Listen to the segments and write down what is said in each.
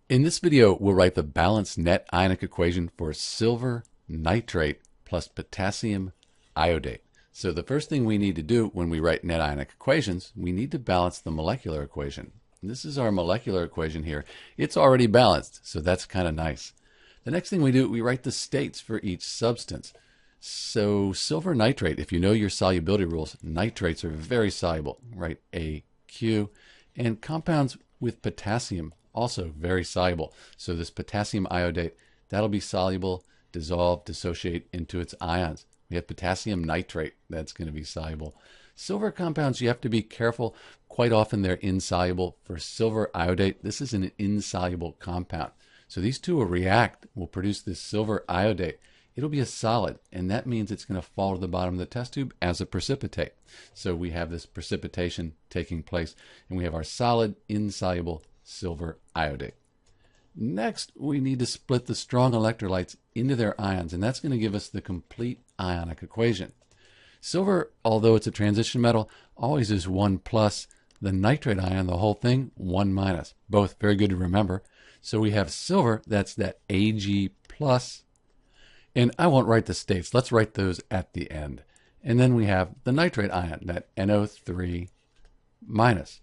In this video, we'll write the balanced net ionic equation for silver nitrate plus potassium iodate. So the first thing we need to do when we write net ionic equations, we need to balance the molecular equation. And this is our molecular equation here. It's already balanced, so that's kind of nice. The next thing we do, we write the states for each substance. So silver nitrate, if you know your solubility rules, nitrates are very soluble, right? AQ. And compounds with potassium, also very soluble. So this potassium iodate, that'll be soluble, dissolve, dissociate into its ions. We have potassium nitrate, that's going to be soluble. Silver compounds, you have to be careful. Quite often they're insoluble. For silver iodate, this is an insoluble compound. So these two will react, will produce this silver iodate. It'll be a solid, and that means it's going to fall to the bottom of the test tube as a precipitate. So we have this precipitation taking place, and we have our solid, insoluble silver iodate. Next, we need to split the strong electrolytes into their ions, and that's going to give us the complete ionic equation. Silver, although it's a transition metal, always is 1 plus. The nitrate ion, the whole thing, 1 minus. Both very good to remember. So we have silver, that's that Ag plus. And I won't write the states. Let's write those at the end. And then we have the nitrate ion, that NO3 minus.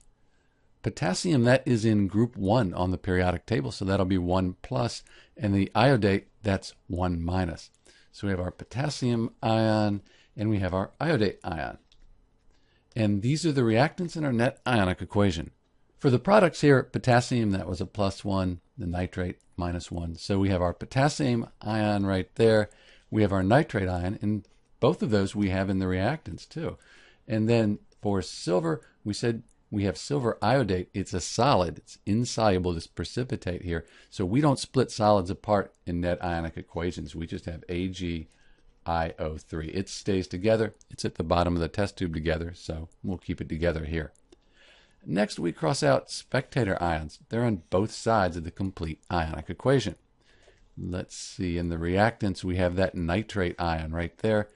Potassium, that is in group 1 on the periodic table, so that'll be 1 plus. And the iodate, that's 1 minus. So we have our potassium ion, and we have our iodate ion. And these are the reactants in our net ionic equation. For the products here, potassium, that was a +1, the nitrate, -1. So we have our potassium ion right there. We have our nitrate ion, and both of those we have in the reactants too. And then for silver, we said we have silver iodate. It's a solid. It's insoluble, this precipitate here. So we don't split solids apart in net ionic equations. We just have AgIO3. It stays together. It's at the bottom of the test tube together, so we'll keep it together here. Next, we cross out spectator ions. They're on both sides of the complete ionic equation. Let's see, in the reactants, we have that nitrate ion right there,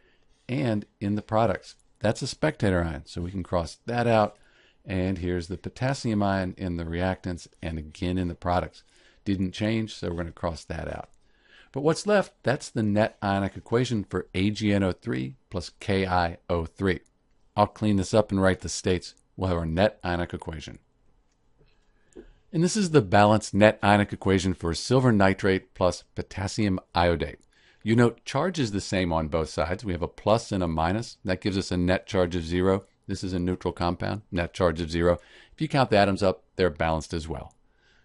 and in the products, that's a spectator ion, so we can cross that out. And here's the potassium ion in the reactants, and again in the products. Didn't change, so we're going to cross that out. But what's left, that's the net ionic equation for AgNO3 plus KIO3. I'll clean this up and write the states. We'll have our net ionic equation. And this is the balanced net ionic equation for silver nitrate plus potassium iodate. You note charge is the same on both sides. We have a plus and a minus. That gives us a net charge of 0. This is a neutral compound, net charge of 0. If you count the atoms up, they're balanced as well.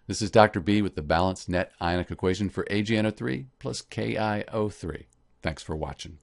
This is Dr. B with the balanced net ionic equation for AgNO3 plus KIO3. Thanks for watching.